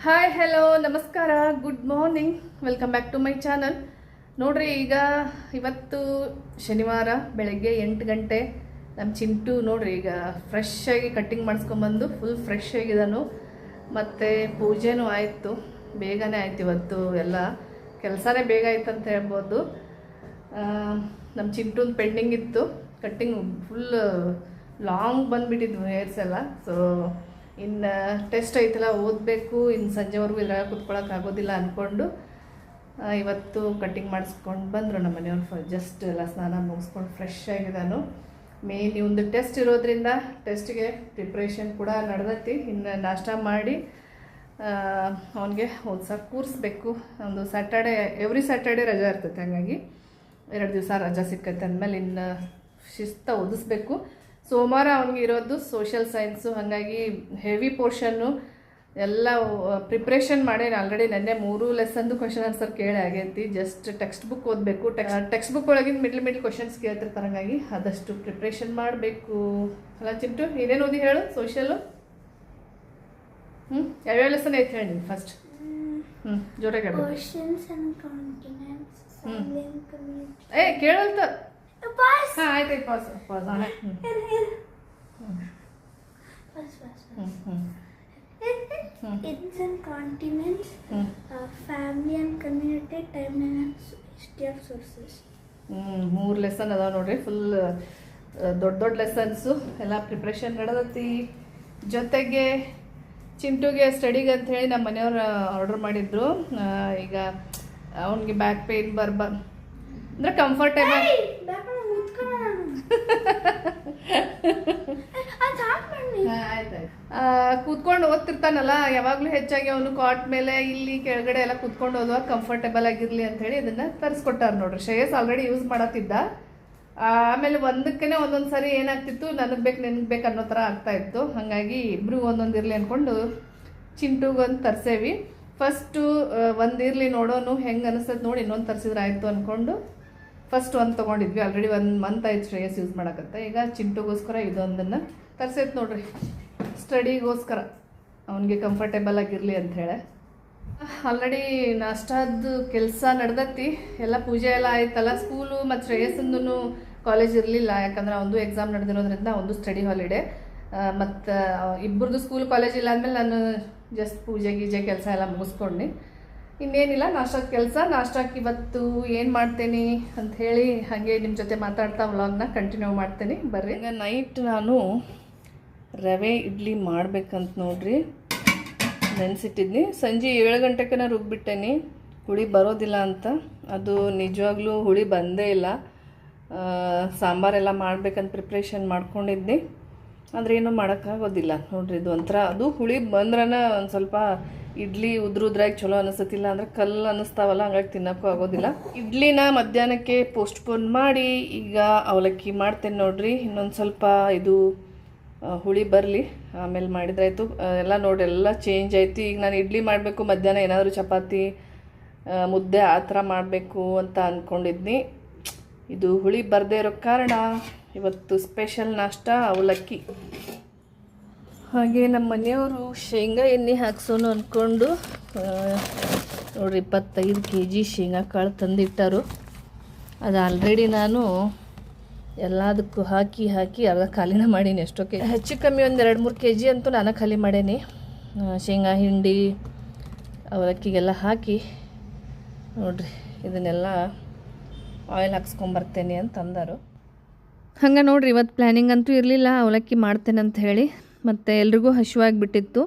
Hi hello ನಮಸ್ಕಾರ good morning welcome back to my channel. ನೋಡ್ರಿ, ಈಗ ಇವತ್ತು ಶನಿವಾರ ಬೆಳಗ್ಗೆ 8 ಗಂಟೆ. ನಮ್ಮ ಚಿಂಟು ನೋಡ್ರಿ ಈಗ ಫ್ರೆಶ್ ಆಗಿ ಕಟ್ಟಿಂಗ್ ಮಾಡಿಸ್ಕೊಂಬಂದು ಫುಲ್ ಫ್ರೆಶ್ ಆಗಿದ್ದಾನು. ಮತ್ತು ಪೂಜೆನೂ ಆಯಿತು, ಬೇಗನೆ ಆಯ್ತು. ಇವತ್ತು ಎಲ್ಲ ಕೆಲಸನೇ ಬೇಗ ಆಯ್ತು ಅಂತ ಹೇಳ್ಬೋದು. ನಮ್ಮ ಚಿಂಟುನ ಪೆಂಡಿಂಗ್ ಇತ್ತು ಕಟ್ಟಿಂಗ್, ಫುಲ್ ಲಾಂಗ್ ಬಂದುಬಿಟ್ಟಿದ್ವು ಹೇರ್ಸ್ ಎಲ್ಲ. ಸೊ ಇನ್ನು ಟೆಸ್ಟ್ ಐತಲ್ಲ, ಓದಬೇಕು, ಇನ್ನು ಸಂಜೆವರೆಗೂ ಇದ್ರಾಗ ಕೂತ್ಕೊಳ್ಳೋಕ್ಕಾಗೋದಿಲ್ಲ ಅಂದ್ಕೊಂಡು ಇವತ್ತು ಕಟ್ಟಿಂಗ್ ಮಾಡಿಸ್ಕೊಂಡು ಬಂದರು ನಮ್ಮ ಮನೆಯವ್ರು. ಜಸ್ಟ್ ಎಲ್ಲ ಸ್ನಾನ ಮುಗಿಸ್ಕೊಂಡು ಫ್ರೆಶ್ ಆಗಿದ್ದಾನು. ಮೇನ್ ಇವಂದು ಟೆಸ್ಟ್ ಇರೋದ್ರಿಂದ ಟೆಸ್ಟ್ಗೆ ಪ್ರಿಪ್ರೇಷನ್ ಕೂಡ ನಡೆದೈತಿ. ಇನ್ನು ನಾಷ್ಟ ಮಾಡಿ ಅವನಿಗೆ ಓದ್ಸಕ್ಕೆ ಕೂರಿಸ್ಬೇಕು. ಒಂದು ಸ್ಯಾಟರ್ಡೆ, ಎವ್ರಿ ಸ್ಯಾಟರ್ಡೆ ರಜೆ ಇರ್ತೈತೆ, ಹಾಗಾಗಿ 2 ದಿವಸ ರಜೆ ಸಿಕ್ಕೈತೆ ಅಂದಮೇಲೆ ಇನ್ನು ಶಿಸ್ತ ಓದಿಸ್ಬೇಕು. ಸೋಮವಾರ ಅವನಿಗೆ ಇರೋದು ಸೋಷಿಯಲ್ ಸೈನ್ಸು, ಹಾಗಾಗಿ ಹೆವಿ ಪೋರ್ಷನ್ನು ಎಲ್ಲ ಪ್ರಿಪ್ರೇಷನ್ ಮಾಡೇನು. ಆಲ್ರೆಡಿ ನೆನ್ನೆ 3 ಲೆಸನ್ದು ಕ್ವಶನ್ ಆನ್ಸರ್ ಕೇಳಿ ಆಗೈತಿ. ಜಸ್ಟ್ ಟೆಕ್ಸ್ಟ್ ಬುಕ್ ಓದಬೇಕು. ಟೆಕ್ಸ್ಟ್ ಬುಕ್ ಒಳಗಿನ ಮಿಡ್ಲ್ ಕ್ವಶನ್ಸ್ ಕೇಳ್ತಿರ್ತಾರೆ, ಹಾಗಾಗಿ ಆದಷ್ಟು ಪ್ರಿಪ್ರೇಷನ್ ಮಾಡಬೇಕು. ಅಲ್ಲ ಚಿಂಟು, ಏನೇನು ಓದಿ ಹೇಳು ಸೋಷಿಯಲ್ಲು? ಯಾವ್ಯಾವ ಲೆಸನ್ ಐತೆ ಹೇಳಿ ನೀನು ಫಸ್ಟ್. ಜೋರಾಗಿ ಕೇಳಲ್ತ. ಹಾಂ ಆಯ್ತು, pass pass. It's and continents, family and community, timeline and history of sources. 3 lesson ಅದಾವ ನೋಡ್ರಿ. ಫುಲ್ ದೊಡ್ಡ ಲೆಸನ್ಸು ಎಲ್ಲ ಪ್ರಿಪ್ರೇಷನ್ ನಡೆದತಿ. ಜೊತೆಗೆ ಚಿಂಟುಗೆ ಸ್ಟಡಿಗೆ ಅಂಥೇಳಿ ನಮ್ಮ ಮನೆಯವ್ರು ಆರ್ಡರ್ ಮಾಡಿದ್ರು. ಈಗ ಅವನಿಗೆ ಬ್ಯಾಕ್ ಪೇನ್ ಅಂದರೆ ಕಂಫರ್ಟೇಬಲ್ ಕೂತ್ಕೊಂಡು ಓದ್ತಿರ್ತಾನಲ್ಲ, ಯಾವಾಗಲೂ ಹೆಚ್ಚಾಗಿ ಅವನು ಕಾಟ್ ಮೇಲೆ ಇಲ್ಲಿ ಕೆಳಗಡೆ ಎಲ್ಲ ಕೂತ್ಕೊಂಡು ಓದುವಾಗ ಕಂಫರ್ಟೇಬಲ್ ಆಗಿರಲಿ ಅಂಥೇಳಿ ಇದನ್ನು ತರಿಸ್ಕೊಟ್ಟಾರ ನೋಡ್ರಿ. ಶ್ರೇಯಸ್ ಆಲ್ರೆಡಿ ಯೂಸ್ ಮಾಡತ್ತಿದ್ದ. ಆಮೇಲೆ ಒಂದಕ್ಕೇ ಒಂದೊಂದು ಸರಿ ಏನಾಗ್ತಿತ್ತು, ನನಗೆ ಬೇಕು ನಿನಗೆ ಬೇಕು ಅನ್ನೋ ಥರ ಆಗ್ತಾಯಿತ್ತು. ಹಾಗಾಗಿ ಇಬ್ಬರು ಒಂದೊಂದು ಇರಲಿ ಅಂದ್ಕೊಂಡು ಚಿಂಟುಗೊಂದು ತರಿಸೇವಿ. ಫಸ್ಟು ಒಂದಿರಲಿ ನೋಡೋನು ಹೆಂಗೆ ಅನಿಸ್ತದೆ ನೋಡಿ, ಇನ್ನೊಂದು ತರಿಸಿದ್ರೆ ಆಯಿತು ಅಂದ್ಕೊಂಡು ಫಸ್ಟ್ ಒಂದು ತೊಗೊಂಡಿದ್ವಿ. ಆಲ್ರೆಡಿ 1 ಮಂತ್ ಆಯ್ತು ಶ್ರೇಯಸ್ ಯೂಸ್ ಮಾಡೋಕತ್ತೆ. ಈಗ ಚಿಂಟುಗೋಸ್ಕರ ಇದೊಂದನ್ನು ತರಿಸೈತೆ ನೋಡ್ರಿ, ಸ್ಟಡಿಗೋಸ್ಕರ ಅವನಿಗೆ ಕಂಫರ್ಟೇಬಲ್ ಆಗಿರಲಿ ಅಂಥೇಳಿ. ಆಲ್ರೆಡಿ ನಾಷ್ಟಾದ ಕೆಲಸ ನಡೆದತ್ತಿ. ಎಲ್ಲ ಪೂಜೆ ಎಲ್ಲ ಆಯ್ತಲ್ಲ. ಸ್ಕೂಲು ಮತ್ತು ಶ್ರೇಯಸ್ಸಂದು ಕಾಲೇಜ್ ಇರಲಿಲ್ಲ, ಯಾಕಂದ್ರೆ ಒಂದು ಎಕ್ಸಾಮ್ ನಡೆದಿರೋದ್ರಿಂದ ಒಂದು ಸ್ಟಡಿ ಹಾಲಿಡೇ. ಮತ್ತು ಇಬ್ಬರದು ಸ್ಕೂಲ್ ಕಾಲೇಜ್ ಇಲ್ಲ ಅಂದಮೇಲೆ ನಾನು ಜಸ್ಟ್ ಪೂಜೆ ಗೀಜೆ ಕೆಲಸ ಎಲ್ಲ ಮುಗಿಸ್ಕೊಂಡು ಇನ್ನೇನಿಲ್ಲ ನಾಷ್ಟಾದ ಕೆಲಸ. ನಾಷ್ಟಕ್ಕೆ ಇವತ್ತು ಏನು ಮಾಡ್ತೇನೆ ಅಂಥೇಳಿ ಹಾಗೆ ನಿಮ್ಮ ಜೊತೆ ಮಾತಾಡ್ತಾ ವ್ಲಾಗ್ನ ಕಂಟಿನ್ಯೂ ಮಾಡ್ತೇನೆ, ಬರ್ರಿ. ಈಗ ನೈಟ್ ನಾನು ರವೆ ಇಡ್ಲಿ ಮಾಡ್ಬೇಕಂತ ನೋಡ್ರಿ ನೆನೆಸಿಟ್ಟಿದ್ನಿ. ಸಂಜೆ 7 ಗಂಟೆಗೆ ನಾನು ರುಬ್ಬಿಟ್ಟೇನಿ, ಹುಳಿ ಬರೋದಿಲ್ಲ ಅಂತ. ಅದು ನಿಜವಾಗ್ಲೂ ಹುಳಿ ಬಂದೇ ಇಲ್ಲ. ಸಾಂಬಾರೆಲ್ಲ ಮಾಡ್ಬೇಕಂತ ಪ್ರಿಪ್ರೇಷನ್ ಮಾಡ್ಕೊಂಡಿದ್ನಿ, ಆದರೆ ಏನೂ ಮಾಡೋಕ್ಕಾಗೋದಿಲ್ಲ ನೋಡ್ರಿ. ಇದು ಒಂಥರ ಅದು ಹುಳಿ ಬಂದ್ರನ ಒಂದು ಸ್ವಲ್ಪ ಇಡ್ಲಿ ಉದ್ರಾಗಿ ಚಲೋ ಅನಿಸತ್ತಿಲ್ಲ, ಅಂದರೆ ಕಲ್ಲು ಅನ್ನಿಸ್ತಾವಲ್ಲ, ಹಂಗಾಗಿ ತಿನ್ನೋಕ್ಕೂ ಆಗೋದಿಲ್ಲ. ಇಡ್ಲಿನ ಮಧ್ಯಾಹ್ನಕ್ಕೆ ಪೋಸ್ಟ್ಪೋನ್ ಮಾಡಿ ಈಗ ಅವಲಕ್ಕಿ ಮಾಡ್ತೇನೆ ನೋಡ್ರಿ. ಇನ್ನೊಂದು ಸ್ವಲ್ಪ ಇದು ಹುಳಿ ಬರಲಿ, ಆಮೇಲೆ ಮಾಡಿದ್ರಾಯ್ತು. ಎಲ್ಲ ನೋಡ್ರಿ ಎಲ್ಲ ಚೇಂಜ್ ಆಯಿತು. ಈಗ ನಾನು ಇಡ್ಲಿ ಮಾಡಬೇಕು, ಮಧ್ಯಾಹ್ನ ಏನಾದರೂ ಚಪಾತಿ ಮುದ್ದೆ ಆ ಥರ ಮಾಡಬೇಕು ಅಂತ ಅಂದ್ಕೊಂಡಿದ್ನಿ. ಇದು ಹುಳಿ ಬರದೇ ಇರೋ ಕಾರಣ ಇವತ್ತು ಸ್ಪೆಷಲ್ ನಾಷ್ಟ ಅವಲಕ್ಕಿ. ಹಾಗೆ ನಮ್ಮ ಮನೆಯವರು ಶೇಂಗಾ ಎಣ್ಣೆ ಹಾಕ್ಸೋನು ಅಂದ್ಕೊಂಡು ನೋಡ್ರಿ 25 kg ಶೇಂಗಾ ಕಾಳು ತಂದಿಟ್ಟಾರು. ಅದು ಆಲ್ರೆಡಿ ನಾನು ಎಲ್ಲದಕ್ಕೂ ಹಾಕಿ ಅರ್ಧ ಖಾಲಿನ ಮಾಡೀನಿ. ಎಷ್ಟೋ ಹೆಚ್ಚು ಕಮ್ಮಿ ಒಂದು 2-3 kg ಅಂತೂ ನಾನು ಖಾಲಿ ಮಾಡೇನಿ. ಶೇಂಗಾ ಹಿಂಡಿ ಅವಲಕ್ಕಿಗೆಲ್ಲ ಹಾಕಿ ನೋಡ್ರಿ ಇದನ್ನೆಲ್ಲ ಆಯಿಲ್ ಹಾಕ್ಸ್ಕೊಂಬರ್ತೇನೆ ಅಂತ ಅಂದರು. ಹಂಗೆ ನೋಡ್ರಿ ಇವತ್ತು ಪ್ಲ್ಯಾನಿಂಗ್ ಅಂತೂ ಇರಲಿಲ್ಲ, ಅವಲಕ್ಕಿ ಮಾಡ್ತೇನೆ ಅಂತ ಹೇಳಿ. ಮತ್ತು ಎಲ್ರಿಗೂ ಹಸಿವಾಗಿಬಿಟ್ಟಿತ್ತು.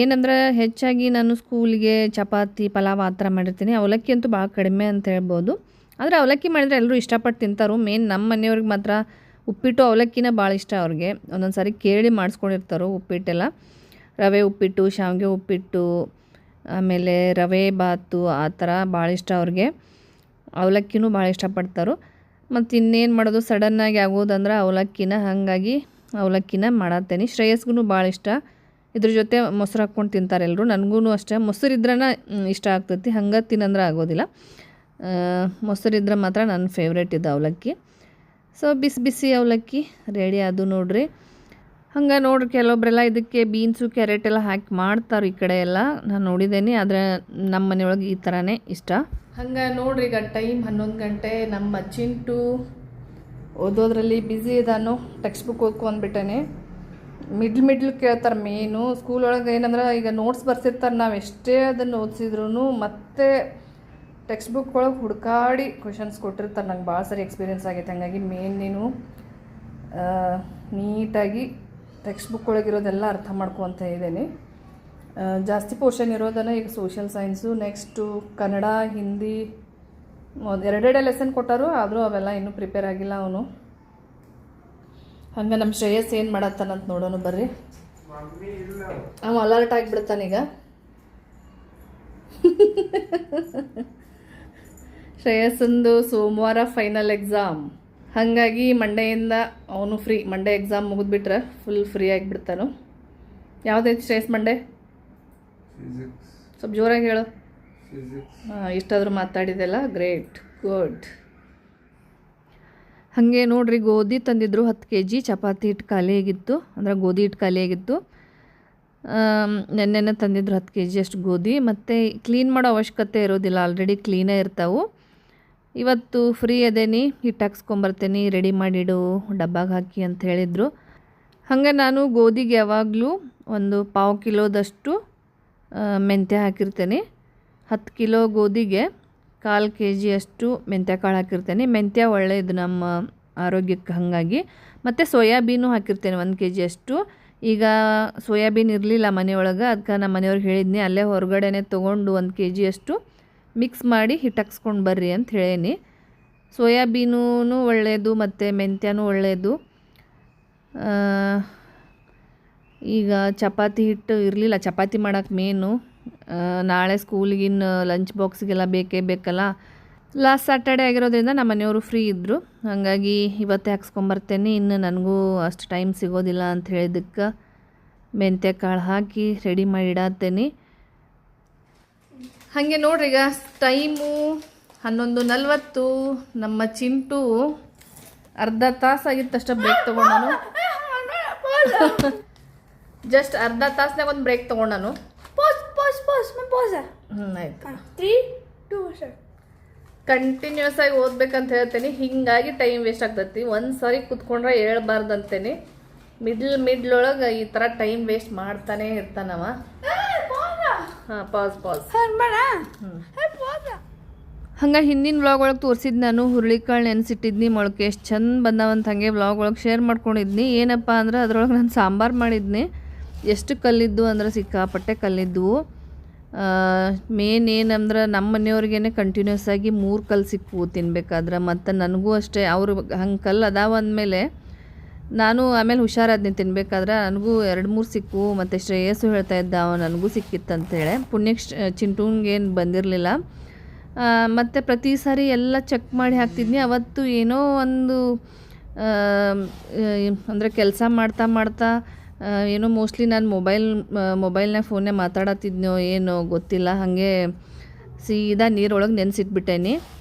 ಏನಂದ್ರೆ ಹೆಚ್ಚಾಗಿ ನಾನು ಸ್ಕೂಲಿಗೆ ಚಪಾತಿ ಪಲಾವ್ ಆ ಥರ ಮಾಡಿರ್ತೀನಿ. ಅವಲಕ್ಕಿ ಅಂತೂ ಭಾಳ ಕಡಿಮೆ ಅಂತ ಹೇಳ್ಬೋದು. ಆದರೆ ಅವಲಕ್ಕಿ ಮಾಡಿದರೆ ಎಲ್ಲರೂ ಇಷ್ಟಪಟ್ಟು ತಿಂತಾರೋ. ಮೇನ್ ನಮ್ಮ ಮನೆಯವ್ರಿಗೆ ಮಾತ್ರ ಉಪ್ಪಿಟ್ಟು ಅವಲಕ್ಕಿನ ಭಾಳ ಇಷ್ಟ ಅವ್ರಿಗೆ. ಒಂದೊಂದು ಸಾರಿ ಕೇಳಿ ಮಾಡಿಸ್ಕೊಂಡಿರ್ತಾರೋ ಉಪ್ಪಿಟ್ಟೆಲ್ಲ. ರವೆ ಉಪ್ಪಿಟ್ಟು, ಶಾವಿಗೆ ಉಪ್ಪಿಟ್ಟು, ಆಮೇಲೆ ರವೆ ಬಾತು ಆ ಥರ ಭಾಳ ಇಷ್ಟ ಅವ್ರಿಗೆ. ಅವಲಕ್ಕಿನೂ ಭಾಳ ಇಷ್ಟಪಡ್ತಾರೋ. ಮತ್ತು ಇನ್ನೇನು ಮಾಡೋದು, ಸಡನ್ನಾಗಿ ಆಗೋದಂದ್ರೆ ಅವಲಕ್ಕಿನ, ಹಾಗಾಗಿ ಅವಲಕ್ಕಿನ ಮಾಡತ್ತೇನೆ. ಶ್ರೇಯಸ್ಗೂ ಭಾಳ ಇಷ್ಟ. ಇದ್ರ ಜೊತೆ ಮೊಸರು ಹಾಕ್ಕೊಂಡು ತಿಂತಾರೆ ಎಲ್ಲರೂ. ನನಗೂ ಅಷ್ಟೇ ಮೊಸರು ಇದ್ರನ ಇಷ್ಟ ಆಗ್ತೈತಿ, ಹಂಗೆ ತಿನ್ನಂದ್ರೆ ಆಗೋದಿಲ್ಲ. ಮೊಸರಿದ್ರೆ ಮಾತ್ರ ನನ್ನ ಫೇವ್ರೇಟ್ ಇದು ಅವಲಕ್ಕಿ. ಸೊ ಬಿಸಿ ಬಿಸಿ ಅವಲಕ್ಕಿ ರೆಡಿ ಅದು ನೋಡ್ರಿ. ಹಂಗೆ ನೋಡ್ರಿ ಕೆಲವೊಬ್ಬರೆಲ್ಲ ಇದಕ್ಕೆ ಬೀನ್ಸು ಕ್ಯಾರೆಟ್ ಎಲ್ಲ ಹಾಕಿ ಮಾಡ್ತಾರೆ ಈ ಕಡೆ ಎಲ್ಲ ನಾನು ನೋಡಿದ್ದೇನೆ. ಆದರೆ ನಮ್ಮ ಮನೆಯೊಳಗೆ ಈ ಥರನೇ ಇಷ್ಟ. ಹಂಗೆ ನೋಡ್ರಿ ಈಗ ಟೈಮ್ 11 ಗಂಟೆ. ನಮ್ಮ ಚಿಂಟು ಓದೋದ್ರಲ್ಲಿ ಬ್ಯುಸಿ ಇದಾನು. ಟೆಕ್ಸ್ಟ್ ಬುಕ್ ಓದ್ಕೊಂಡ್ಬಿಟ್ಟೇನೆ. ಮಿಡ್ಲ್ ಕೇಳ್ತಾರೆ ಮೇನು. ಸ್ಕೂಲ್ ಒಳಗೆ ಏನಂದ್ರೆ ಈಗ ನೋಟ್ಸ್ ಬರ್ಸಿರ್ತಾರೆ, ನಾವು ಎಷ್ಟೇ ಅದನ್ನು ಓದಿಸಿದ್ರು ಮತ್ತೆ ಟೆಕ್ಸ್ಟ್ ಬುಕ್ ಒಳಗೆ ಹುಡುಕಾಡಿ ಕ್ವೆಶನ್ಸ್ ಕೊಟ್ಟಿರ್ತಾರೆ. ನಂಗೆ ಭಾಳ ಸರಿ ಎಕ್ಸ್ಪೀರಿಯೆನ್ಸ್ ಆಗೈತೆ. ಹಾಗಾಗಿ ಮೇನ್ ನೀನು ನೀಟಾಗಿ ಟೆಕ್ಸ್ಟ್ ಬುಕ್ ಒಳಗಿರೋದೆಲ್ಲ ಅರ್ಥ ಮಾಡ್ಕೊತ ಇದ್ದೇನೆ. ಜಾಸ್ತಿ ಪೋರ್ಷನ್ ಇರೋದನ್ನು ಈಗ social science, next Kannada, Hindi ಎರಡೆರಡೇ ಲೆಸನ್ ಕೊಟ್ಟರು. ಆದರೂ ಅವೆಲ್ಲ ಇನ್ನೂ ಪ್ರಿಪೇರ್ ಆಗಿಲ್ಲ ಅವನು. ಹಂಗೆ ನಮ್ಮ ಶ್ರೇಯಸ್ ಏನು ಮಾಡತ್ತಾನಂತ ನೋಡೋಣ ಬರ್ರಿ. ಅವ ಅಲರ್ಟ್ ಆಗಿಬಿಡ್ತಾನೀಗ. ಶ್ರೇಯಸ್ಸಂದು ಸೋಮವಾರ ಫೈನಲ್ ಎಕ್ಸಾಮ್. ಹಾಗಾಗಿ ಮಂಡೆಯಿಂದ ಅವನು free. Monday exam ಮುಗಿದ್ಬಿಟ್ರೆ full free ಆಗಿಬಿಡ್ತಾನು. ಯಾವುದೈತಿ Shreyas ಮಂಡೆ? ಸ್ವಲ್ಪ ಜೋರಾಗಿ ಹೇಳು. ಹಾಂ, ಇಷ್ಟಾದರೂ ಮಾತಾಡಿದೆಲ್ಲ. Great, good. ಹಾಗೆ ನೋಡ್ರಿ, ಗೋಧಿ ತಂದಿದ್ರು 10 kg. ಚಪಾತಿ ಹಿಟ್ಟು ಖಾಲಿ ಆಗಿತ್ತು, ಅಂದರೆ ಗೋಧಿ ಹಿಟ್ಟು ಖಾಲಿ ಆಗಿತ್ತು. ನೆನ್ನೆನೇ ತಂದಿದ್ರು 10 kg ಅಷ್ಟು ಗೋಧಿ. ಮತ್ತು ಕ್ಲೀನ್ ಮಾಡೋ ಅವಶ್ಯಕತೆ ಇರೋದಿಲ್ಲ, ಆಲ್ರೆಡಿ ಕ್ಲೀನೇ ಇರ್ತಾವೆ. ಇವತ್ತು ಫ್ರೀ ಅದೇನಿ, ಹಿಟ್ಟು ಹಾಕ್ಸ್ಕೊಂಬರ್ತೇನೆ, ರೆಡಿ ಮಾಡಿಡು ಡಬ್ಬಾಗೆ ಹಾಕಿ ಅಂತ ಹೇಳಿದರು. ಹಾಗೆ ನಾನು ಗೋಧಿಗೆ ಯಾವಾಗಲೂ ಒಂದು 1/4 ಕಿಲೋದಷ್ಟು ಮೆಂತ್ಯ ಹಾಕಿರ್ತೇನೆ. 10 ಕಿಲೋ ಗೋಧಿಗೆ 1/4 kg ಅಷ್ಟು ಮೆಂತ್ಯ ಕಾಳು ಹಾಕಿರ್ತೇನೆ. ಮೆಂತ್ಯ ಒಳ್ಳೆಯದು ನಮ್ಮ ಆರೋಗ್ಯಕ್ಕೆ. ಹಾಗಾಗಿ ಮತ್ತು ಸೋಯಾಬೀನು ಹಾಕಿರ್ತೇನೆ 1 kg ಅಷ್ಟು. ಈಗ ಸೋಯಾಬೀನ್ ಇರಲಿಲ್ಲ ಮನೆಯೊಳಗೆ, ಅದಕ್ಕೆ ನಮ್ಮ ಮನೆಯವ್ರಿಗೆ ಹೇಳಿದ್ನಿ ಅಲ್ಲೇ ಹೊರಗಡೆನೆ ತೊಗೊಂಡು 1 kg ಅಷ್ಟು ಮಿಕ್ಸ್ ಮಾಡಿ ಹಿಟ್ಟು ಹಾಕ್ಸ್ಕೊಂಡು ಬರ್ರಿ ಅಂತ ಹೇಳೀನಿ. ಸೋಯಾಬೀನೂ ಒಳ್ಳೆಯದು ಮತ್ತು ಮೆಂತ್ಯನೂ ಒಳ್ಳೆಯದು. ಈಗ ಚಪಾತಿ ಹಿಟ್ಟು ಇರಲಿಲ್ಲ, ಚಪಾತಿ ಮಾಡೋಕ್ಕೆ ಮೇನು. ನಾಳೆ ಸ್ಕೂಲಿಗಿನ್ನ ಲಂಚ್ ಬಾಕ್ಸಿಗೆಲ್ಲ ಬೇಕೇ ಬೇಕಲ್ಲ. ಲಾಸ್ಟ್ ಸ್ಯಾಟರ್ಡೆ ಆಗಿರೋದ್ರಿಂದ ನಮ್ಮ ಮನೆಯವರು ಫ್ರೀ ಇದ್ದರು. ಹಾಗಾಗಿ ಇವತ್ತೇ ಹಾಕ್ಸ್ಕೊಂಬರ್ತೇನೆ. ಇನ್ನು ನನಗೂ ಅಷ್ಟು ಟೈಮ್ ಸಿಗೋದಿಲ್ಲ ಅಂತ ಹೇಳಿದ್ದಕ್ಕೆ ಮೆಂತ್ಯ ಕಾಳು ಹಾಕಿ ರೆಡಿ ಮಾಡಿ ಇಡತ್ತೇನೆ. ಹಾಗೆ ನೋಡ್ರಿ, ಈಗ ಟೈಮು 11:40. ನಮ್ಮ ಚಿಂಟು ಅರ್ಧ ತಾಸಾಗಿತ್ತಷ್ಟೇ ಬ್ರೇಕ್ ತೊಗೊಂಡನು. ಜಸ್ಟ್ ಅರ್ಧ ತಾಸ್ನಾಗ ಒಂದು ಬ್ರೇಕ್ ತೊಗೊಂಡನು. ಆಯ್ತು. 3, 2 ಕಂಟಿನ್ಯೂಸ್ ಆಗಿ ಓದ್ಬೇಕಂತ ಹೇಳ್ತೇನೆ. ಹಿಂಗಾಗಿ ಟೈಮ್ ವೇಸ್ಟ್ ಆಗ್ತೈತಿ. ಒಂದು ಸಾರಿ ಕುತ್ಕೊಂಡ್ರೆ ಹೇಳ್ಬಾರ್ದಂತೇನೆ. ಮಿಡ್ಲೊಳಗೆ ಈ ಥರ ಟೈಮ್ ವೇಸ್ಟ್ ಮಾಡ್ತಾನೆ ಇರ್ತಾನವ. ಹಾಂ, ಪಾಸ್. ಹಂಗೆ ಹಿಂದಿನ ವ್ಲಾಗ್ ಒಳಗೆ ತೋರಿಸಿದ್ದು ನಾನು ಹುರುಳಿಕಾಳು ನೆನೆಸಿಟ್ಟಿದ್ನಿ, ಮೊಳಕೆ ಎಷ್ಟು ಚಂದ ಬಂದಾವಂತ. ಹಾಗೆ ವ್ಲಾಗ್ ಒಳಗೆ ಶೇರ್ ಮಾಡ್ಕೊಂಡಿದ್ನಿ. ಏನಪ್ಪ ಅಂದ್ರೆ ಅದ್ರೊಳಗೆ ನಾನು ಸಾಂಬಾರು ಮಾಡಿದ್ನಿ. ಎಷ್ಟು ಕಲ್ಲಿದ್ದು ಅಂದ್ರೆ ಸಿಕ್ಕಾಪಟ್ಟೆ ಕಲ್ಲಿದ್ದವು. ಮೇನ್ ಏನಂದ್ರೆ ನಮ್ಮ ಮನೆಯವ್ರಿಗೇನೆ ಕಂಟಿನ್ಯೂಸ್ ಆಗಿ 3 ಕಲ್ಲು ಸಿಕ್ಕು ತಿನ್ಬೇಕಾದ್ರೆ. ಮತ್ತು ನನಗೂ ಅಷ್ಟೇ. ಅವರು ಹಂಗೆ ಕಲ್ಲು ಅದಾವ ಅಂದಮೇಲೆ ನಾನು ಆಮೇಲೆ ಹುಷಾರಾದ್ನಿ ತಿನ್ಬೇಕಾದ್ರೆ. ನನಗೂ 2-3 ಸಿಕ್ಕು. ಮತ್ತು ಶ್ರೇಯಸ್ಸು ಹೇಳ್ತಾ ಇದ್ದ ನನಗೂ ಸಿಕ್ಕಿತ್ತಂತೇಳಿ. ಪುಣ್ಯಕ್ಕೆ ಚಿಂಟೂನ್ಗೇನು ಬಂದಿರಲಿಲ್ಲ. ಮತ್ತು ಪ್ರತಿ ಸಾರಿ ಎಲ್ಲ ಚೆಕ್ ಮಾಡಿ ಹಾಕ್ತಿದ್ನಿ. ಅವತ್ತು ಏನೋ ಒಂದು ಅಂದರೆ ಕೆಲಸ ಮಾಡ್ತಾ ಏನೋ ಮೋಸ್ಟ್ಲಿ ನಾನು ಮೊಬೈಲ್ನಾಗ ಫೋನ್ಯಾಗ ಮಾತಾಡತ್ತಿದ್ನೋ ಏನೋ ಗೊತ್ತಿಲ್ಲ. ಹಾಗೆ ಸೀದಾ ನೀರೊಳಗೆ ನೆನೆಸಿಟ್ಬಿಟ್ಟೇನಿ.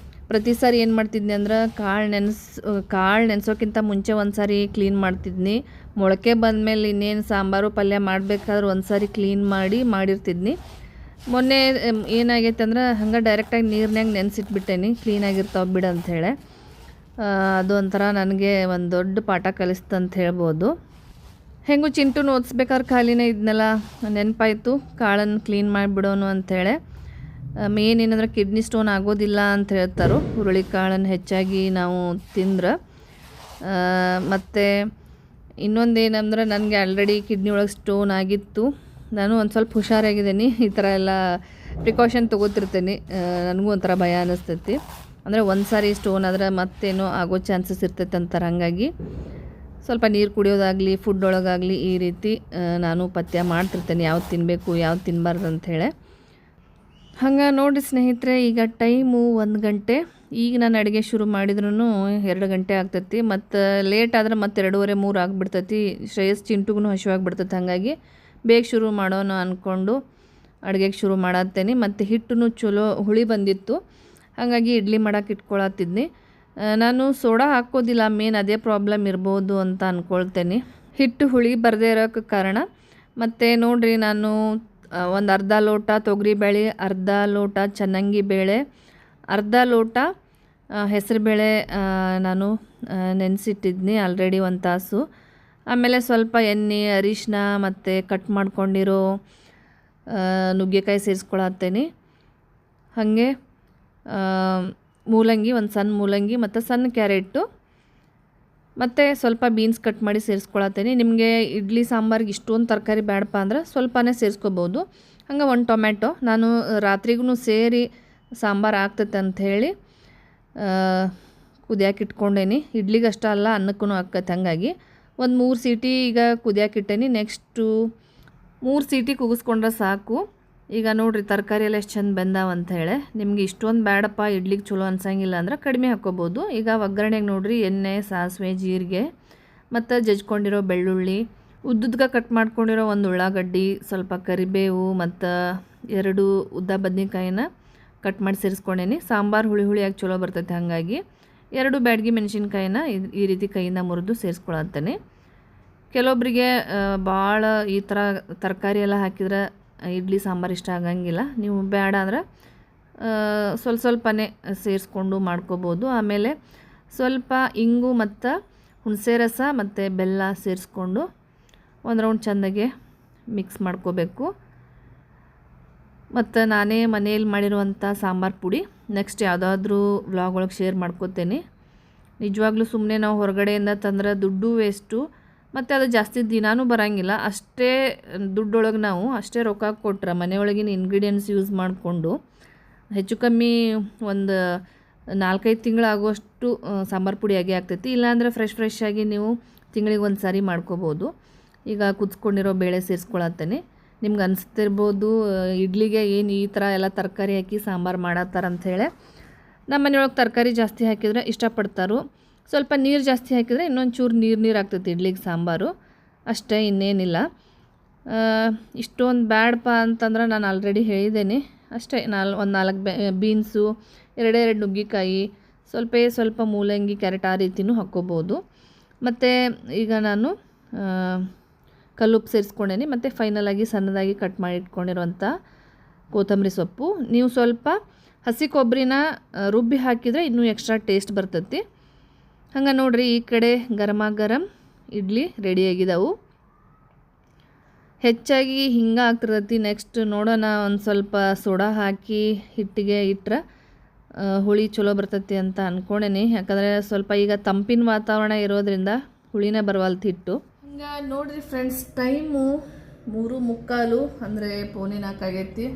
ಪ್ರತಿ ಸಾರಿ ಏನು ಮಾಡ್ತಿದ್ನಿ ಅಂದ್ರೆ ಕಾಳು ನೆನೆಸೋಕ್ಕಿಂತ ಮುಂಚೆ ಒಂದು ಸಾರಿ ಕ್ಲೀನ್ ಮಾಡ್ತಿದ್ನಿ. ಮೊಳಕೆ ಬಂದಮೇಲೆ ಇನ್ನೇನು ಸಾಂಬಾರು ಪಲ್ಯ ಮಾಡಬೇಕಾದ್ರೆ ಒಂದು ಸಾರಿ ಕ್ಲೀನ್ ಮಾಡಿರ್ತಿದ್ನಿ. ಮೊನ್ನೆ ಏನಾಗೈತೆ ಅಂದ್ರೆ ಹಂಗೆ ಡೈರೆಕ್ಟಾಗಿ ನೀರಿನಾಗ ನೆನೆಸಿಟ್ಬಿಟ್ಟೇನಿ, ಕ್ಲೀನಾಗಿರ್ತಾವೆ ಬಿಡು ಅಂಥೇಳಿ. ಅದು ಒಂಥರ ನನಗೆ ಒಂದು ದೊಡ್ಡ ಪಾಠ ಕಲಿಸ್ತಂತ ಹೇಳ್ಬೋದು. ಹೆಂಗೂ ಚಿಂಟುನ ಓದಿಸ್ಬೇಕಾದ್ರೆ ಖಾಲಿನೇ ಇದ್ನಲ್ಲ, ನೆನಪಾಯಿತು ಕಾಳನ್ನು ಕ್ಲೀನ್ ಮಾಡಿಬಿಡೋನು ಅಂಥೇಳಿ. ಮೇನ್ ಏನಂದ್ರೆ ಕಿಡ್ನಿ ಸ್ಟೋನ್ ಆಗೋದಿಲ್ಲ ಅಂತ ಹೇಳ್ತಾರೆ ಹುರುಳಿಕಾಳನ್ನು ಹೆಚ್ಚಾಗಿ ನಾವು ತಿಂದ್ರೆ. ಮತ್ತು ಇನ್ನೊಂದೇನಂದ್ರೆ ನನಗೆ ಆಲ್ರೆಡಿ ಕಿಡ್ನಿ ಒಳಗೆ ಸ್ಟೋನ್ ಆಗಿತ್ತು. ನಾನು ಒಂದು ಸ್ವಲ್ಪ ಹುಷಾರಾಗಿದ್ದೀನಿ. ಈ ಥರ ಎಲ್ಲ ಪ್ರಿಕಾಷನ್ ತೊಗೋತಿರ್ತೀನಿ. ನನಗೂ ಒಂಥರ ಭಯ ಅನ್ನಿಸ್ತೈತಿ. ಅಂದರೆ ಒಂದು ಸಾರಿ ಸ್ಟೋನ್ ಆದರೆ ಮತ್ತೇನೋ ಆಗೋ ಚಾನ್ಸಸ್ ಇರ್ತೈತೆ ಅಂತಾರೆ. ಹಾಗಾಗಿ ಸ್ವಲ್ಪ ನೀರು ಕುಡಿಯೋದಾಗಲಿ ಫುಡ್ ಒಳಗಾಗಲಿ ಈ ರೀತಿ ನಾನು ಪಥ್ಯ ಮಾಡ್ತಿರ್ತೇನೆ, ಯಾವ್ದು ತಿನ್ನಬೇಕು ಯಾವ್ದು ತಿನ್ನಬಾರ್ದು ಅಂಥೇಳಿ. ಹಂಗೆ ನೋಡಿರಿ ಸ್ನೇಹಿತರೆ, ಈಗ ಟೈಮು 1 ಗಂಟೆ. ಈಗ ನಾನು ಅಡುಗೆ ಶುರು ಮಾಡಿದ್ರೂ 2 ಗಂಟೆ ಆಗ್ತೈತಿ. ಮತ್ತು ಲೇಟ್ ಆದರೆ ಮತ್ತೆ 2:30-3 ಆಗಿಬಿಡ್ತೈತಿ. ಶ್ರೇಯಸ್ ಚಿಂಟುಗೂ ಹಸಿವಾಗ್ಬಿಡ್ತೈತಿ. ಹಾಗಾಗಿ ಬೇಗ ಶುರು ಮಾಡೋಣ ಅಂದ್ಕೊಂಡು ಅಡುಗೆಗೆ ಶುರು ಮಾಡತ್ತೇನೆ. ಮತ್ತು ಹಿಟ್ಟು ಚಲೋ ಹುಳಿ ಬಂದಿತ್ತು, ಹಾಗಾಗಿ ಇಡ್ಲಿ ಮಾಡೋಕೆ ಇಟ್ಕೊಳತ್ತಿದ್ನಿ. ನಾನು ಸೋಡಾ ಹಾಕೋದಿಲ್ಲ, ಮೇನ್ ಅದೇ ಪ್ರಾಬ್ಲಮ್ ಇರ್ಬೋದು ಅಂತ ಅಂದ್ಕೊಳ್ತೇನೆ. ಹಿಟ್ಟು ಹುಳಿ ಬರದೇ ಇರೋಕ್ಕೆ ಕಾರಣ. ಮತ್ತು ನೋಡಿರಿ, ನಾನು ಒಂದು ಅರ್ಧ ಲೋಟ ತೊಗರಿಬೇಳೆ, ಅರ್ಧ ಲೋಟ ಚೆನ್ನಾಗಿ ಬೇಳೆ, ಅರ್ಧ ಲೋಟ ಹೆಸರುಬೇಳೆ ನಾನು ನೆನೆಸಿಟ್ಟಿದ್ನಿ ಆಲ್ರೆಡಿ 1 ತಾಸು. ಆಮೇಲೆ ಸ್ವಲ್ಪ ಎಣ್ಣೆ, ಅರಿಶಿನ ಮತ್ತು ಕಟ್ ಮಾಡ್ಕೊಂಡಿರೋ ನುಗ್ಗೆಕಾಯಿ ಸೇರಿಸ್ಕೊಳತ್ತೇನೆ. ಹಾಗೆ ಮೂಲಂಗಿ, ಒಂದು ಸಣ್ಣ ಮೂಲಂಗಿ ಮತ್ತು ಸಣ್ಣ ಕ್ಯಾರೆಟು ಮತ್ತು ಸ್ವಲ್ಪ ಬೀನ್ಸ್ ಕಟ್ ಮಾಡಿ ಸೇರಿಸ್ಕೊಳತ್ತೇನೆ. ನಿಮಗೆ ಇಡ್ಲಿ ಸಾಂಬಾರಿಗೆ ಇಷ್ಟೊಂದು ತರಕಾರಿ ಬೇಡಪ್ಪ ಅಂದ್ರೆ ಸ್ವಲ್ಪನೇ ಸೇರಿಸ್ಕೋಬೋದು. ಹಂಗೆ 1 ಟೊಮೆಟೊ ನಾನು ರಾತ್ರಿಗೂ ಸೇರಿ ಸಾಂಬಾರು ಆಗ್ತೈತೆ ಅಂಥೇಳಿ ಕುದಿಯಾಕೆ ಇಟ್ಕೊಂಡೇನಿ. ಇಡ್ಲಿಗೆ ಅಷ್ಟೇ ಅಲ್ಲ, ಅನ್ನಕ್ಕೂ ಆಕತ್ತೆ. ಹಾಗಾಗಿ ಒಂದು 3 ಸೀಟಿ ಈಗ ಕುದಿಯಾಕೆ ಇಟ್ಟೇನಿ. ನೆಕ್ಸ್ಟು 3 ಸೀಟಿ ಕೂಗಿಸ್ಕೊಂಡ್ರೆ ಸಾಕು. ಈಗ ನೋಡಿರಿ ತರಕಾರಿ ಎಲ್ಲ ಎಷ್ಟು ಚಂದ ಬೆಂದಾವ ಅಂಥೇಳಿ. ನಿಮಗೆ ಇಷ್ಟೊಂದು ಬೇಡಪ್ಪ, ಇಡ್ಲಿಗೆ ಚಲೋ ಅನ್ಸಂಗಿಲ್ಲ ಅಂದ್ರೆ ಕಡಿಮೆ ಹಾಕ್ಕೋಬೋದು. ಈಗ ಒಗ್ಗರಣೆಗೆ ನೋಡಿರಿ ಎಣ್ಣೆ, ಸಾಸಿವೆ, ಜೀರಿಗೆ ಮತ್ತು ಜಜ್ಕೊಂಡಿರೋ ಬೆಳ್ಳುಳ್ಳಿ, ಉದ್ದುದ್ಗ ಕಟ್ ಮಾಡ್ಕೊಂಡಿರೋ 1 ಉಳ್ಳಾಗಡ್ಡಿ, ಸ್ವಲ್ಪ ಕರಿಬೇವು ಮತ್ತು 2 ಉದ್ದ ಬದ್ನೆಕಾಯಿನ ಕಟ್ ಮಾಡಿ ಸೇರಿಸ್ಕೊಂಡೇನಿ. ಸಾಂಬಾರು ಹುಳಿ ಹುಳಿಯಾಗಿ ಚಲೋ ಬರ್ತೈತೆ. ಹಾಗಾಗಿ 2 ಬ್ಯಾಡಗಿ ಮೆಣಸಿನ್ಕಾಯಿನ ಈ ರೀತಿ ಕೈಯಿಂದ ಮುರಿದು ಸೇರಿಸ್ಕೊಳತ್ತೇನೆ. ಕೆಲವೊಬ್ಬರಿಗೆ ಭಾಳ ಈ ಥರ ತರಕಾರಿ ಎಲ್ಲ ಹಾಕಿದ್ರೆ ಇಡ್ಲಿ ಸಾಂಬಾರು ಇಷ್ಟ ಆಗಂಗಿಲ್ಲ. ನೀವು ಬೇಡ ಅಂದ್ರೆ ಸ್ವಲ್ಪನೇ ಸೇರಿಸ್ಕೊಂಡು ಮಾಡ್ಕೋಬೋದು. ಆಮೇಲೆ ಸ್ವಲ್ಪ ಇಂಗು ಮತ್ತು ಹುಣಸೆ ರಸ ಮತ್ತು ಬೆಲ್ಲ ಸೇರಿಸ್ಕೊಂಡು ಒಂದು ರೌಂಡ್ ಚೆಂದಾಗೆ ಮಿಕ್ಸ್ ಮಾಡ್ಕೋಬೇಕು. ಮತ್ತು ನಾನೇ ಮನೇಲಿ ಮಾಡಿರುವಂಥ ಸಾಂಬಾರು ಪುಡಿ ನೆಕ್ಸ್ಟ್ ಯಾವುದಾದ್ರೂ ವ್ಲಾಗ್ ಒಳಗೆ ಶೇರ್ ಮಾಡ್ಕೋತೇನೆ. ನಿಜವಾಗ್ಲೂ ಸುಮ್ಮನೆ ನಾವು ಹೊರಗಡೆಯಿಂದ ತಂದ್ರೆ ದುಡ್ಡು ವೇಸ್ಟು, ಮತ್ತು ಅದು ಜಾಸ್ತಿ ದಿನಾನೂ ಬರೋಂಗಿಲ್ಲ. ಅಷ್ಟೇ ದುಡ್ಡೊಳಗೆ ನಾವು ಅಷ್ಟೇ ರೊಕ್ಕ ಕೊಟ್ರೆ ಮನೆಯೊಳಗಿನ ಇಂಗ್ರೀಡಿಯೆಂಟ್ಸ್ ಯೂಸ್ ಮಾಡಿಕೊಂಡು ಹೆಚ್ಚು ಕಮ್ಮಿ ಒಂದು 4-5 ತಿಂಗಳಾಗುವಷ್ಟು ಸಾಂಬಾರು ಪುಡಿ ಆಗೇ ಆಗ್ತೈತಿ. ಇಲ್ಲಾಂದರೆ ಫ್ರೆಶ್ ಆಗಿ ನೀವು ತಿಂಗಳಿಗೆ 1 ಸಾರಿ ಮಾಡ್ಕೋಬೋದು. ಈಗ ಕುದಿಸ್ಕೊಂಡಿರೋ ಬೇಳೆ ಸೇರಿಸ್ಕೊಳತ್ತೇನೆ. ನಿಮ್ಗೆ ಅನಿಸ್ತಿರ್ಬೋದು ಇಡ್ಲಿಗೆ ಏನು ಈ ಥರ ಎಲ್ಲ ತರಕಾರಿ ಹಾಕಿ ಸಾಂಬಾರು ಮಾಡತ್ತಾರ ಅಂಥೇಳಿ. ನಮ್ಮ ಮನೆಯೊಳಗೆ ತರಕಾರಿ ಜಾಸ್ತಿ ಹಾಕಿದರೆ ಇಷ್ಟಪಡ್ತಾರೋ. ಸ್ವಲ್ಪ ನೀರು ಜಾಸ್ತಿ ಹಾಕಿದರೆ ಇನ್ನೊಂದು ಚೂರು ನೀರು ಆಗ್ತೈತಿ ಇಡ್ಲಿಗೆ ಸಾಂಬಾರು, ಅಷ್ಟೇ, ಇನ್ನೇನಿಲ್ಲ. ಇಷ್ಟೊಂದು ಬ್ಯಾಡಪ್ಪ ಅಂತಂದ್ರೆ ನಾನು ಆಲ್ರೆಡಿ ಹೇಳಿದ್ದೇನೆ. ಅಷ್ಟೇ, ಒಂದು 4 ಬೀನ್ಸು, 2 ನುಗ್ಗೆಕಾಯಿ, ಸ್ವಲ್ಪ ಮೂಲಂಗಿ, ಕ್ಯಾರೆಟ್ ಆ ರೀತಿಯೂ ಹಾಕ್ಕೋಬೋದು. ಮತ್ತು ಈಗ ನಾನು ಕಲ್ಲುಪ್ಪು ಸೇರಿಸ್ಕೊಂಡೇನಿ. ಮತ್ತು ಫೈನಲಾಗಿ ಸಣ್ಣದಾಗಿ ಕಟ್ ಮಾಡಿ ಇಟ್ಕೊಂಡಿರೋಂಥ ಕೊತ್ತಂಬರಿ ಸೊಪ್ಪು. ನೀವು ಸ್ವಲ್ಪ ಹಸಿ ಕೊಬ್ಬರಿನ ರುಬ್ಬಿ ಹಾಕಿದರೆ ಇನ್ನೂ ಎಕ್ಸ್ಟ್ರಾ ಟೇಸ್ಟ್ ಬರ್ತೈತಿ. ಹಂಗೆ ನೋಡಿರಿ, ಈ ಕಡೆ ಗರಂ ಇಡ್ಲಿ ರೆಡಿಯಾಗಿದ್ದಾವೆ. ಹೆಚ್ಚಾಗಿ ಹಿಂಗೆ ಆಗ್ತಿರ್ತೈತಿ. ನೆಕ್ಸ್ಟ್ ನೋಡೋಣ, ಒಂದು ಸ್ವಲ್ಪ ಸೋಡಾ ಹಾಕಿ ಹಿಟ್ಟಿಗೆ ಇಟ್ಟರೆ ಹುಳಿ ಚಲೋ ಬರ್ತೈತಿ ಅಂತ ಅಂದ್ಕೊಂಡೇನಿ. ಯಾಕಂದರೆ ಸ್ವಲ್ಪ ಈಗ ತಂಪಿನ ವಾತಾವರಣ ಇರೋದ್ರಿಂದ ಹುಳಿನೇ ಬರವಲ್ತು ಹಿಟ್ಟು. ಹಂಗೆ ನೋಡಿರಿ ಫ್ರೆಂಡ್ಸ್, ಟೈಮು 3:45 ಅಂದರೆ 3:45 ಆಗೈತಿ.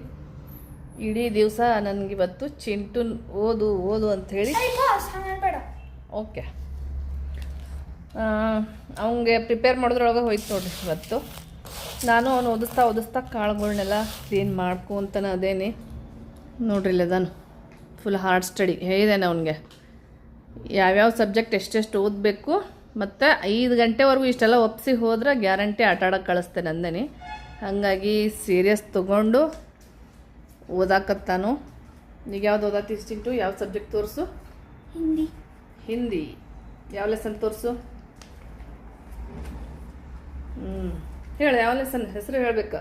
ಇಡೀ ದಿವಸ ನನಗಿವತ್ತು ಚಿಂಟು ಓದು ಅಂಥೇಳಿ ಓಕೆ ಅವಂಗೆ ಪ್ರಿಪೇರ್ ಮಾಡೋದ್ರೊಳಗೆ ಹೋಯ್ತು ನೋಡಿರಿ ಇವತ್ತು. ನಾನು ಅವನು ಓದಿಸ್ತಾ ಕಾಳುಗಳನ್ನೆಲ್ಲ ಕ್ಲೀನ್ ಮಾಡ್ಕೊತಾನೆ ಅದೇನೆ. ನೋಡ್ರಿ ಇಲ್ಲದಾನು ಫುಲ್ ಹಾರ್ಡ್ ಸ್ಟಡಿ ಹೇಳಿದ್ದೇನೆ ಅವನಿಗೆ ಯಾವ್ಯಾವ ಸಬ್ಜೆಕ್ಟ್ ಎಷ್ಟೆಷ್ಟು ಓದಬೇಕು. ಮತ್ತು 5 ಗಂಟೆವರೆಗೂ ಇಷ್ಟೆಲ್ಲ ಒಪ್ಪಿಸಿ ಹೋದ್ರೆ ಗ್ಯಾರಂಟಿ ಆಟ ಆಡೋಕ್ಕೆ ಕಳಿಸ್ತೇನೆ ಅಂದೇನೆ. ಹಾಗಾಗಿ ಸೀರಿಯಸ್ ತೊಗೊಂಡು ಓದಾಕತ್ತಾನು. ಈಗ ಯಾವ್ದು ಓದಾತಿ ಚಿಂಟು? ಯಾವ ಸಬ್ಜೆಕ್ಟ್ ತೋರಿಸು? ಹಿಂದಿ. ಯಾವ ಲೆಸನ್ ತೋರಿಸು? ಹೇಳು, ಯಾವ ಲೆಸನ್ ಹೆಸರು ಹೇಳ್ಬೇಕಾ?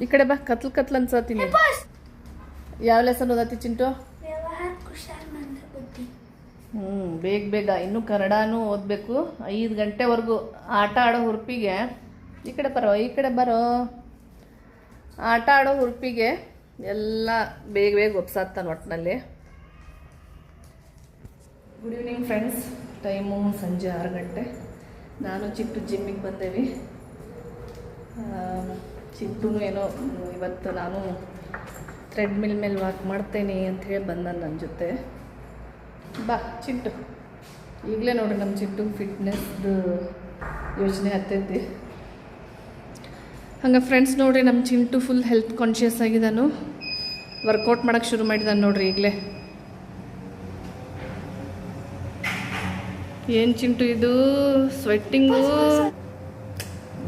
ಈ ಕಡೆ ಬಾ, ಕತ್ಲು ಅನ್ಸತ್ತೀನಿ. ಯಾವ ಲೆಸನ್ ಓದಾತಿ ಚಿಂಟು? ಬೇಗ ಇನ್ನೂ ಕನ್ನಡನೂ ಓದಬೇಕು. 5 ಗಂಟೆವರೆಗೂ ಆಟ ಆಡೋ ಹುರುಪಿಗೆ ಈ ಕಡೆ ಬರೋ ಆಟ ಆಡೋ ಹುರುಪಿಗೆ ಎಲ್ಲ ಬೇಗ ಒಪ್ಸಾತ್ತಾನ ಒಟ್ಟಿನಲ್ಲಿ. ಗುಡ್ ಈವ್ನಿಂಗ್ ಫ್ರೆಂಡ್ಸ್, ಟೈಮು ಸಂಜೆ 6 ಗಂಟೆ. ನಾನು ಚಿಂಟು ಜಿಮ್ಮಿಗೆ ಬಂದೇವಿ. ಚಿಂಟುನು ಏನೋ ಇವತ್ತು ನಾನು ಥ್ರೆಡ್ಮಿಲ್ ಮೇಲೆ ವಾಕ್ ಮಾಡ್ತೇನೆ ಅಂಥೇಳಿ ಬಂದ ನನ್ನ ಜೊತೆ. ಬಾ ಚಿಂಟು, ಈಗಲೇ ನೋಡ್ರಿ ನಮ್ಮ ಚಿಂಟು ಫಿಟ್ನೆಸ್ದು ಯೋಚನೆ ಹತ್ತೈತಿ. ಹಂಗೆ ಫ್ರೆಂಡ್ಸ್ ನೋಡ್ರಿ, ನಮ್ಮ ಚಿಂಟು ಫುಲ್ ಹೆಲ್ತ್ ಕಾನ್ಷಿಯಸ್ ಆಗಿದ್ದಾನು. ವರ್ಕೌಟ್ ಮಾಡೋಕ್ಕೆ ಶುರು ಮಾಡಿದಾನೆ ನೋಡ್ರಿ ಈಗಲೇ. ಏನು ಚಿಂಟು ಇದು sweating?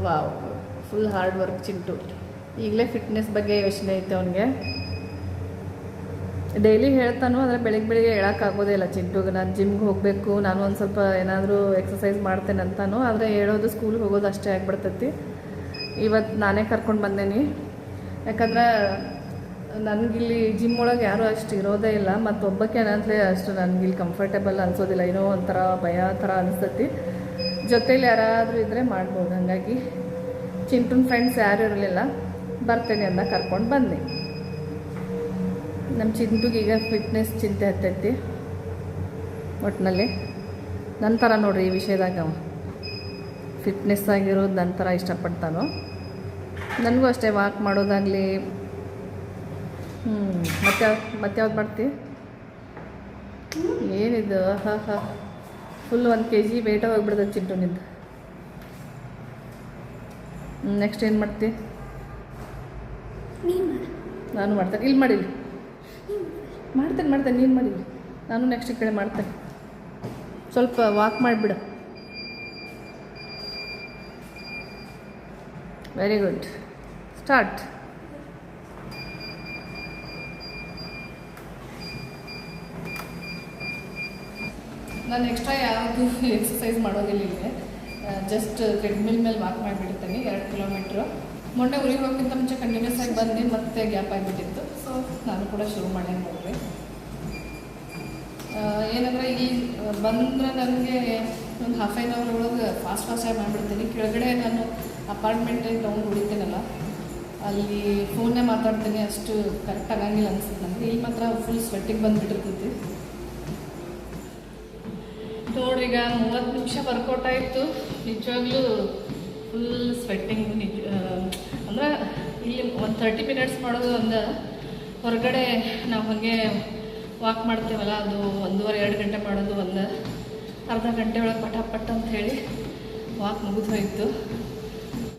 Wow, full hard work Chintu. ಈಗಲೇ ಫಿಟ್ನೆಸ್ ಬಗ್ಗೆ ಯೋಚನೆ ಐತೆ ಅವನಿಗೆ. ಡೈಲಿ ಹೇಳ್ತಾನು, ಆದರೆ ಬೆಳಿಗ್ಗೆ ಹೇಳೋಕ್ಕಾಗೋದೇ ಇಲ್ಲ ಚಿಂಟುಗೆ. ನಾನು ಜಿಮ್ಗೆ ಹೋಗಬೇಕು, ನಾನು ಒಂದು ಸ್ವಲ್ಪ ಏನಾದರೂ ಎಕ್ಸಸೈಸ್ ಮಾಡ್ತೇನೆ ಅಂತಾನು, ಆದರೆ ಹೇಳೋದು ಸ್ಕೂಲ್ಗೆ ಹೋಗೋದು ಅಷ್ಟೇ ಆಗಿಬಿಡ್ತೈತಿ. ಇವತ್ತು ನಾನೇ ಕರ್ಕೊಂಡು ಬಂದೇನಿ, ಯಾಕಂದ್ರೆ ನನಗಿಲ್ಲಿ ಜಿಮ್ ಒಳಗೆ ಯಾರೂ ಅಷ್ಟು ಇರೋದೇ ಇಲ್ಲ. ಮತ್ತು ಒಬ್ಬಕ್ಕೆ ಏನಂತಲೇ ಅಷ್ಟು ನನಗಿಲ್ಲಿ ಕಂಫರ್ಟೇಬಲ್ ಅನಿಸೋದಿಲ್ಲ, ಏನೋ ಒಂಥರ ಭಯ ಥರ ಅನಿಸ್ತೈತಿ. ಜೊತೇಲಿ ಯಾರಾದರೂ ಇದ್ದರೆ ಮಾಡ್ಬೋದು. ಹಾಗಾಗಿ ಚಿಂಟುನ ಫ್ರೆಂಡ್ಸ್ ಯಾರೂ ಇರಲಿಲ್ಲ, ಬರ್ತೇನೆ ಅಂತ ಕರ್ಕೊಂಡು ಬಂದೆ. ನಮ್ಮ ಚಿಂಟುಗೆ ಈಗ ಫಿಟ್ನೆಸ್ ಚಿಂತೆ ಹತ್ತೈತಿ ಒಟ್ಟಿನಲ್ಲಿ. ನಂತರ ನೋಡ್ರಿ ಈ ವಿಷಯದಾಗ ಅವ ಫಿಟ್ನೆಸ್ ಆಗಿರೋದು ನಂತರ ಇಷ್ಟಪಡ್ತಾನೋ. ನನಗೂ ಅಷ್ಟೇ ವಾಕ್ ಮಾಡೋದಾಗಲಿ. ಮತ್ತೆ ಯಾವ್ದು ಮಾಡ್ತಿ? ಏನಿದು? ಫುಲ್ 1 kg ವೇಟ ಹೋಗ್ಬಿಡ್ತದೆ ಚಿಂಟು ನಿಂದು. ನೆಕ್ಸ್ಟ್ ಏನು ಮಾಡ್ತಿ? ನಾನು ಮಾಡ್ತೇನೆ. ಇಲ್ಲಿ ಮಾಡಿಲ್ಲ, ಮಾಡ್ತೇನೆ ನೀನು ಮಾಡಿಲ್ಲ. ನಾನು ನೆಕ್ಸ್ಟ್ ಈ ಕಡೆ ಮಾಡ್ತೇನೆ. ಸ್ವಲ್ಪ ವಾಕ್ ಮಾಡಿಬಿಡು. Very good, start. ನಾನು ಎಕ್ಸ್ಟ್ರಾ ಯಾವುದು ಎಕ್ಸಸೈಸ್ ಮಾಡೋದಿಲ್ಲ ಇಲ್ಲಿ. ಜಸ್ಟ್ ಟ್ರೆಡ್ಮಿಲ್ ಮೇಲೆ ವಾಕ್ ಮಾಡಿಬಿಡ್ತೀನಿ 2 ಕಿಲೋಮೀಟ್ರು. ಮೊನ್ನೆ ಊರಿಗೆ ಹೋಗೋಕ್ಕಿಂತ ಮುಂಚೆ ಕಂಟಿನ್ಯೂಸ್ ಆಗಿ ಬಂದು ಮತ್ತೆ ಗ್ಯಾಪ್ ಆಗಿಬಿಟ್ಟಿತ್ತು. ಸೊ ನಾನು ಕೂಡ ಶುರು ಮಾಡಿ ನೋಡ್ರಿ. ಏನಂದರೆ ಇಲ್ಲಿ ಬಂದರೆ ನನಗೆ ಒಂದು ಹಾಫ್ ಆನ್ ಅವರ್ ಒಳಗೆ ಫಾಸ್ಟಾಗಿ ಮಾಡಿಬಿಡ್ತೀನಿ. ಕೆಳಗಡೆ ನಾನು ಅಪಾರ್ಟ್ಮೆಂಟಿಗೆ ತೊಗೊಂಡು ಹೊಡಿತೀನಲ್ಲ, ಅಲ್ಲಿ ಫೋನ್ನೇ ಮಾತಾಡ್ತೀನಿ, ಅಷ್ಟು ಕರೆಕ್ಟ್ ಆಗಂಗಿಲ್ಲ ಅನಿಸುತ್ತೆ ನನಗೆ. ಇಲ್ಲಿ ಮಾತ್ರ ಫುಲ್ ಸ್ವೆಟ್ಟಿಗೆ ಬಂದುಬಿಟ್ಟಿರ್ತೈತಿ. ನೋಡ್ರಿ, ಈಗ 30 ನಿಮಿಷ ವರ್ಕೌಟ್ ಆಯಿತು. ನಿಜವಾಗ್ಲೂ ಫುಲ್ ಸ್ವೆಟ್ಟಿಂಗ್. ಅಂದ್ರೆ ಇಲ್ಲಿ ಒಂದು 30 ಮಿನಿಟ್ಸ್ ಮಾಡೋದು ಒಂದು, ಹೊರಗಡೆ ನಾವು ಹಾಗೆ ವಾಕ್ ಮಾಡ್ತೇವಲ್ಲ, ಅದು 1.5-2 ಗಂಟೆ ಮಾಡೋದು ಒಂದು ಅರ್ಧ ಗಂಟೆ ಒಳಗೆ ಪಟ ಅಂತ ಹೇಳಿ ವಾಕ್ ಮುಗಿದು ಹೋಯಿತು.